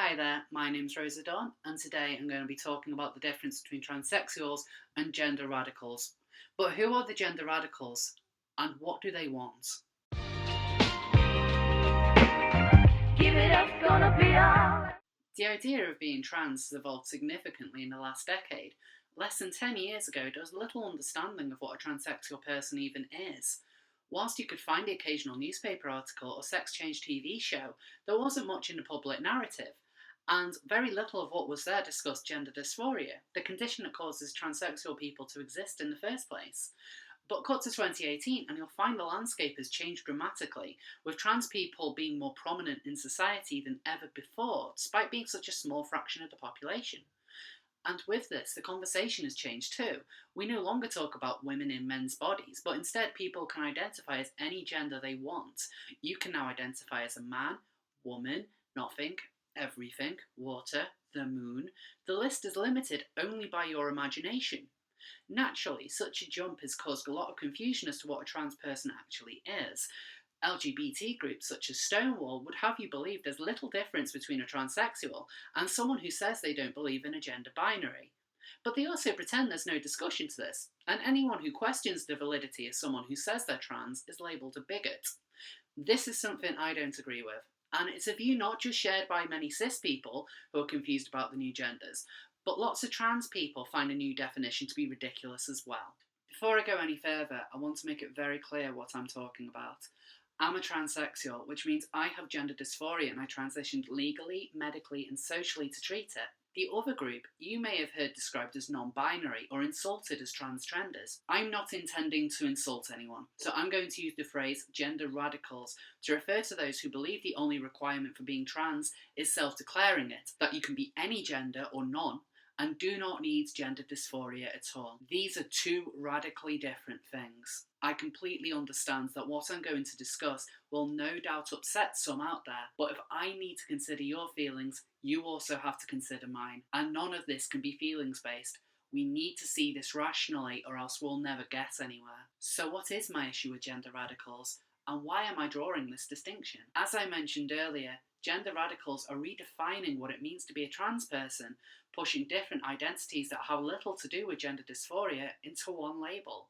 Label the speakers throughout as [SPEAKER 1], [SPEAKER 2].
[SPEAKER 1] Hi there, my name's Rosa Dawn, and today I'm going to be talking about the difference between transsexuals and gender radicals. But who are the gender radicals, and what do they want? Give it up, gonna be alright. The idea of being trans has evolved significantly in the last decade. Less than 10 years ago, there was little understanding of what a transsexual person even is. Whilst you could find the occasional newspaper article or sex change TV show, there wasn't much in the public narrative. And very little of what was there discussed gender dysphoria, the condition that causes transsexual people to exist in the first place. But cut to 2018 and you'll find the landscape has changed dramatically, with trans people being more prominent in society than ever before, despite being such a small fraction of the population. And with this, the conversation has changed too. We no longer talk about women in men's bodies, but instead people can identify as any gender they want. You can now identify as a man, woman, nothing, everything, water, the moon. The list is limited only by your imagination. Naturally, such a jump has caused a lot of confusion as to what a trans person actually is. LGBT groups such as Stonewall would have you believe there's little difference between a transsexual and someone who says they don't believe in a gender binary. But they also pretend there's no discussion to this, and anyone who questions the validity of someone who says they're trans is labelled a bigot. This is something I don't agree with, and it's a view not just shared by many cis people who are confused about the new genders, but lots of trans people find a new definition to be ridiculous as well. Before I go any further, I want to make it very clear what I'm talking about. I'm a transsexual, which means I have gender dysphoria and I transitioned legally, medically and socially to treat it. The other group you may have heard described as non-binary or insulted as transgenders. I'm not intending to insult anyone, so I'm going to use the phrase gender radicals to refer to those who believe the only requirement for being trans is self-declaring it, that you can be any gender or none, and do not need gender dysphoria at all. These are two radically different things. I completely understand that what I'm going to discuss will no doubt upset some out there, but if I need to consider your feelings, you also have to consider mine. And none of this can be feelings based. We need to see this rationally or else we'll never get anywhere. So what is my issue with gender radicals? And why am I drawing this distinction? As I mentioned earlier, gender radicals are redefining what it means to be a trans person, pushing different identities that have little to do with gender dysphoria into one label.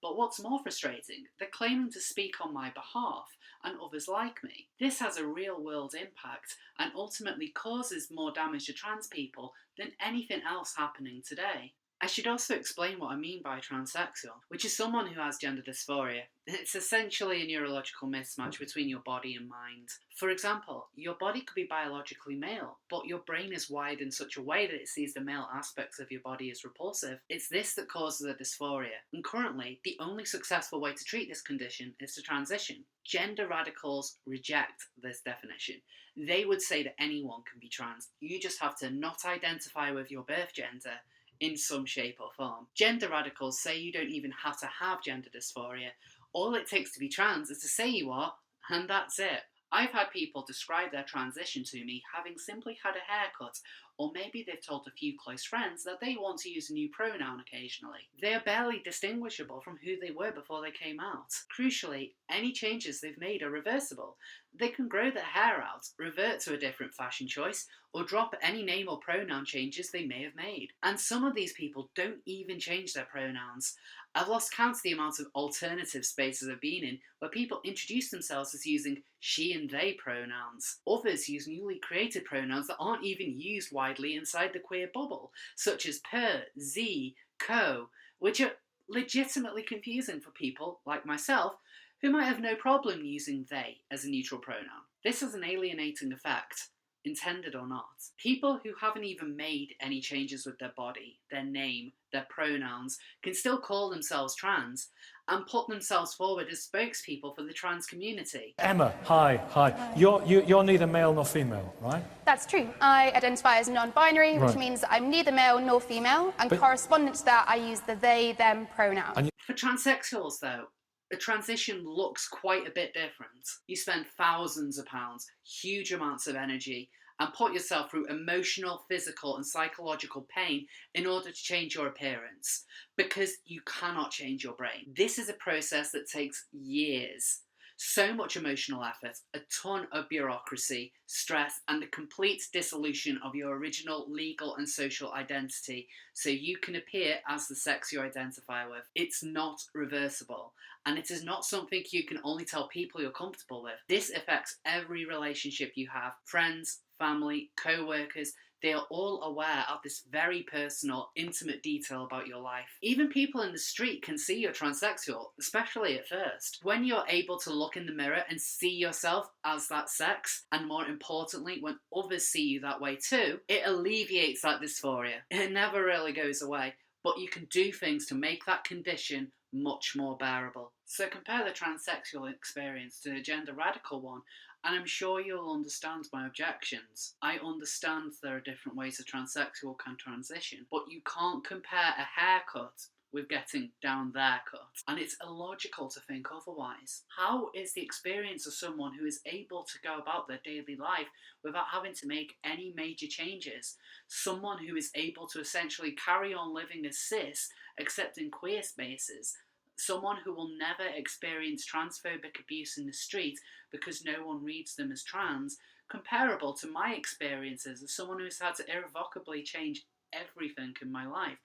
[SPEAKER 1] But what's more frustrating, they're claiming to speak on my behalf and others like me. This has a real world impact and ultimately causes more damage to trans people than anything else happening today. I should also explain what I mean by transsexual, which is someone who has gender dysphoria. It's essentially a neurological mismatch between your body and mind. For example, your body could be biologically male, but your brain is wired in such a way that it sees the male aspects of your body as repulsive. It's this that causes the dysphoria, and currently, the only successful way to treat this condition is to transition. Gender radicals reject this definition. They would say that anyone can be trans. You just have to not identify with your birth gender in some shape or form. Gender radicals say you don't even have to have gender dysphoria. All it takes to be trans is to say you are, and that's it. I've had people describe their transition to me having simply had a haircut, or maybe they've told a few close friends that they want to use a new pronoun occasionally. They are barely distinguishable from who they were before they came out. Crucially, any changes they've made are reversible. They can grow their hair out, revert to a different fashion choice, or drop any name or pronoun changes they may have made. And some of these people don't even change their pronouns. I've lost count of the amount of alternative spaces I've been in where people introduce themselves as using she and they pronouns. Others use newly created pronouns that aren't even used widely inside the queer bubble, such as per, z, co, which are legitimately confusing for people like myself who might have no problem using they as a neutral pronoun. This has an alienating effect, intended or not. People who haven't even made any changes with their body, their name, their pronouns, can still call themselves trans and put themselves forward as spokespeople for the trans community.
[SPEAKER 2] Emma, hi. You're neither male nor female, right?
[SPEAKER 3] That's true. I identify as non-binary, which means that I'm neither male nor female, and correspondent to that, I use the they, them pronoun.
[SPEAKER 1] For transsexuals, though, the transition looks quite a bit different. You spend thousands of pounds, huge amounts of energy, and put yourself through emotional, physical and psychological pain in order to change your appearance, because you cannot change your brain. This is a process that takes years. So much emotional effort, a ton of bureaucracy, stress, and the complete dissolution of your original legal and social identity so you can appear as the sex you identify with. It's not reversible, and it is not something you can only tell people you're comfortable with. This affects every relationship you have, friends, family, co-workers. They are all aware of this very personal, intimate detail about your life. Even people in the street can see you're transsexual, especially at first. When you're able to look in the mirror and see yourself as that sex, and more importantly, when others see you that way too, it alleviates that dysphoria. It never really goes away, but you can do things to make that condition much more bearable. So compare the transsexual experience to the gender radical one, and I'm sure you'll understand my objections. I understand there are different ways a transsexual can transition, but you can't compare a haircut with getting down their cut, and it's illogical to think otherwise. How is the experience of someone who is able to go about their daily life without having to make any major changes? Someone who is able to essentially carry on living as cis, except in queer spaces. Someone who will never experience transphobic abuse in the street because no one reads them as trans, comparable to my experiences as someone who's had to irrevocably change everything in my life,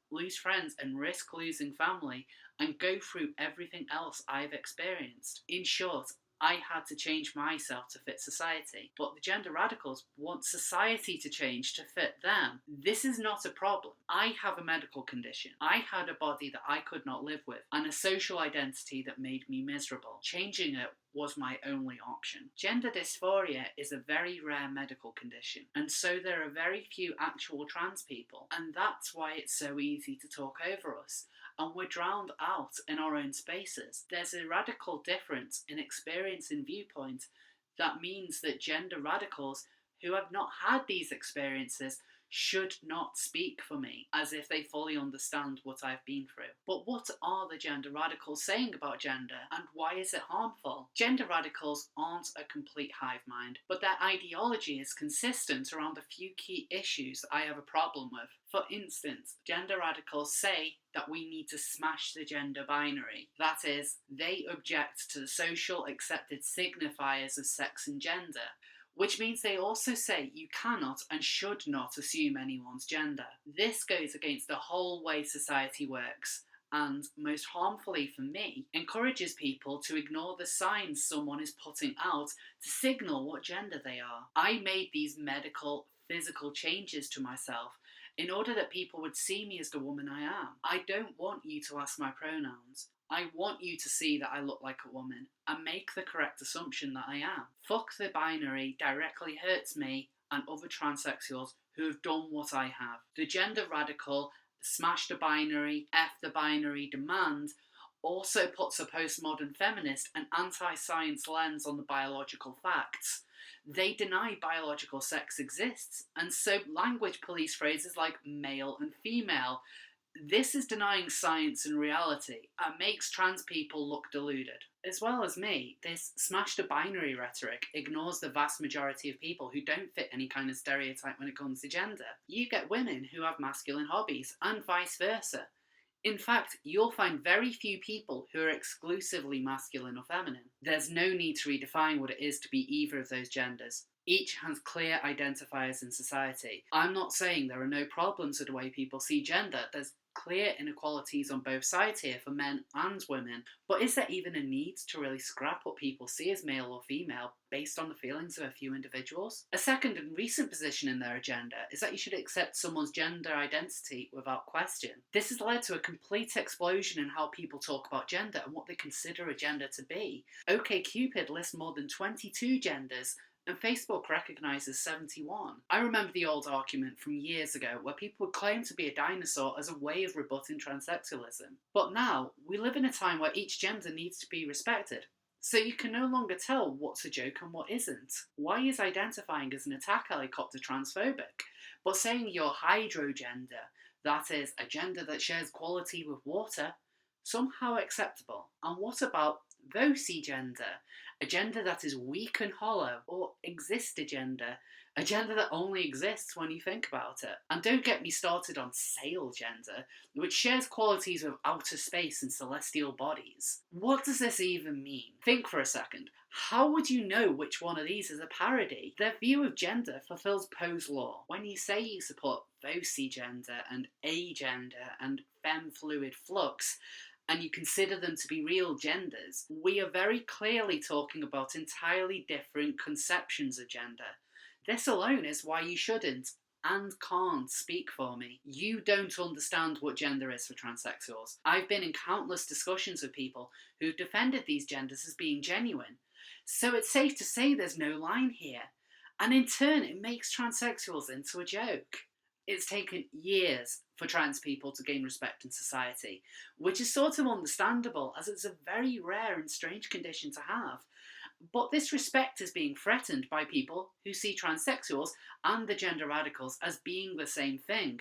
[SPEAKER 1] lose friends and risk losing family, and go through everything else I've experienced. In short, I had to change myself to fit society, but the gender radicals want society to change to fit them. This is not a problem. I have a medical condition. I had a body that I could not live with, and a social identity that made me miserable. Changing it was my only option. Gender dysphoria is a very rare medical condition, and so there are very few actual trans people, and that's why it's so easy to talk over us, and we're drowned out in our own spaces. There's a radical difference in experience and viewpoint that means that gender radicals who have not had these experiences should not speak for me, as if they fully understand what I've been through. But what are the gender radicals saying about gender, and why is it harmful? Gender radicals aren't a complete hive mind, but their ideology is consistent around a few key issues that I have a problem with. For instance, gender radicals say that we need to smash the gender binary. That is, they object to the social accepted signifiers of sex and gender, which means they also say you cannot and should not assume anyone's gender. This goes against the whole way society works, and, most harmfully for me, encourages people to ignore the signs someone is putting out to signal what gender they are. I made these medical, physical changes to myself in order that people would see me as the woman I am. I don't want you to ask my pronouns. I want you to see that I look like a woman and make the correct assumption that I am. Fuck the binary directly hurts me and other transsexuals who have done what I have. The gender radical, smash the binary, F the binary demand also puts a postmodern feminist and anti-science lens on the biological facts. They deny biological sex exists, and so language police phrases like male and female. This is denying science and reality and makes trans people look deluded. As well as me, this smash the binary rhetoric ignores the vast majority of people who don't fit any kind of stereotype when it comes to gender. You get women who have masculine hobbies and vice versa. In fact, you'll find very few people who are exclusively masculine or feminine. There's no need to redefine what it is to be either of those genders. Each has clear identifiers in society. I'm not saying there are no problems with the way people see gender. There's clear inequalities on both sides here for men and women, but is there even a need to really scrap what people see as male or female based on the feelings of a few individuals? A second and recent position in their agenda is that you should accept someone's gender identity without question. This has led to a complete explosion in how people talk about gender and what they consider a gender to be. OkCupid lists more than 22 genders, and Facebook recognises 71. I remember the old argument from years ago where people would claim to be a dinosaur as a way of rebutting transsexualism. But now, we live in a time where each gender needs to be respected. So you can no longer tell what's a joke and what isn't. Why is identifying as an attack helicopter transphobic? But saying you're hydrogender, that is, a gender that shares quality with water, somehow acceptable? And what about vocigender, a gender that is weak and hollow, or existagender, A gender that only exists when you think about it. And don't get me started on Sail gender, which shares qualities with outer space and celestial bodies. What does this even mean? Think for a second. How would you know which one of these is a parody? Their view of gender fulfills Poe's law. When you say you support vocigender and agender and femme-fluid flux, and you consider them to be real genders, we are very clearly talking about entirely different conceptions of gender. This alone is why you shouldn't and can't speak for me. You don't understand what gender is for transsexuals. I've been in countless discussions with people who've defended these genders as being genuine. So it's safe to say there's no line here. And in turn, it makes transsexuals into a joke. It's taken years for trans people to gain respect in society, which is sort of understandable as it's a very rare and strange condition to have. But this respect is being threatened by people who see transsexuals and the gender radicals as being the same thing.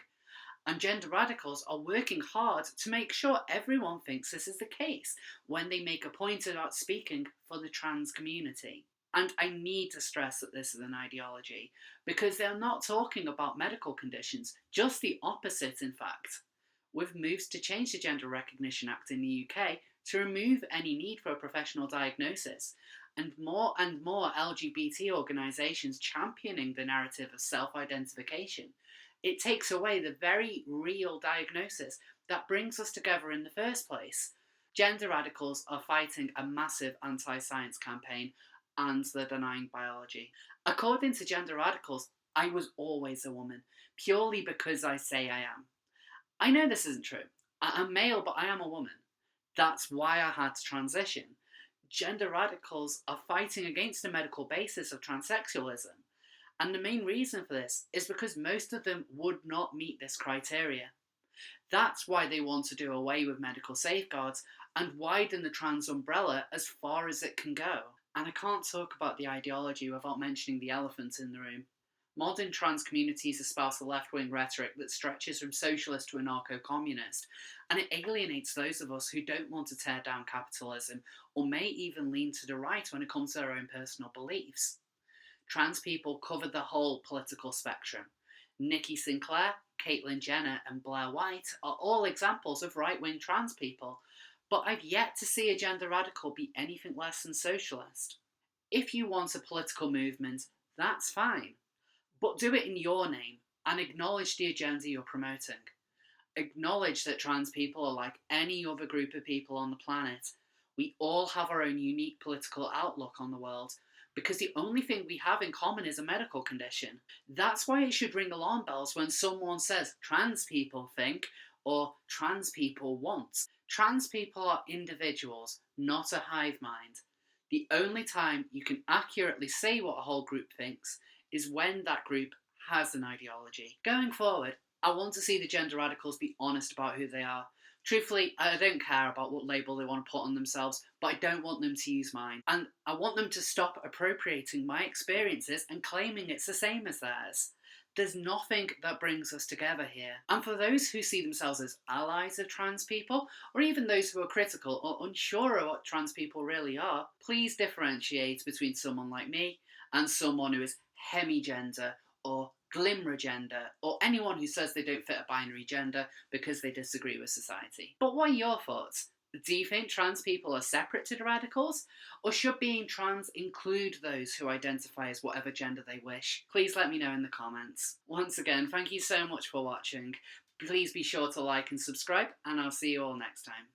[SPEAKER 1] And gender radicals are working hard to make sure everyone thinks this is the case when they make a point about speaking for the trans community. And I need to stress that this is an ideology, because they're not talking about medical conditions, just the opposite in fact. With moves to change the Gender Recognition Act in the UK to remove any need for a professional diagnosis, and more LGBT organisations championing the narrative of self-identification. It takes away the very real diagnosis that brings us together in the first place. Gender radicals are fighting a massive anti-science campaign and they're denying biology. According to gender radicals, I was always a woman, purely because I say I am. I know this isn't true. I'm male, but I am a woman. That's why I had to transition. Gender radicals are fighting against the medical basis of transsexualism. And the main reason for this is because most of them would not meet this criteria. That's why they want to do away with medical safeguards and widen the trans umbrella as far as it can go. And I can't talk about the ideology without mentioning the elephant in the room. Modern trans communities espouse a left-wing rhetoric that stretches from socialist to anarcho-communist, and it alienates those of us who don't want to tear down capitalism, or may even lean to the right when it comes to their own personal beliefs. Trans people cover the whole political spectrum. Nikki Sinclair, Caitlyn Jenner and Blair White are all examples of right-wing trans people, but I've yet to see a gender radical be anything less than socialist. If you want a political movement, that's fine. But do it in your name and acknowledge the agenda you're promoting. Acknowledge that trans people are like any other group of people on the planet. We all have our own unique political outlook on the world, because the only thing we have in common is a medical condition. That's why it should ring alarm bells when someone says trans people think or trans people want. Trans people are individuals, not a hive mind. The only time you can accurately say what a whole group thinks is when that group has an ideology. Going forward, I want to see the gender radicals be honest about who they are. Truthfully, I don't care about what label they want to put on themselves, but I don't want them to use mine. And I want them to stop appropriating my experiences and claiming it's the same as theirs. There's nothing that brings us together here. And for those who see themselves as allies of trans people, or even those who are critical or unsure of what trans people really are, please differentiate between someone like me and someone who is hemigender or glimmergender, or anyone who says they don't fit a binary gender because they disagree with society. But what are your thoughts? Do you think trans people are separate to the radicals? Or should being trans include those who identify as whatever gender they wish? Please let me know in the comments. Once again, thank you so much for watching. Please be sure to like and subscribe, and I'll see you all next time.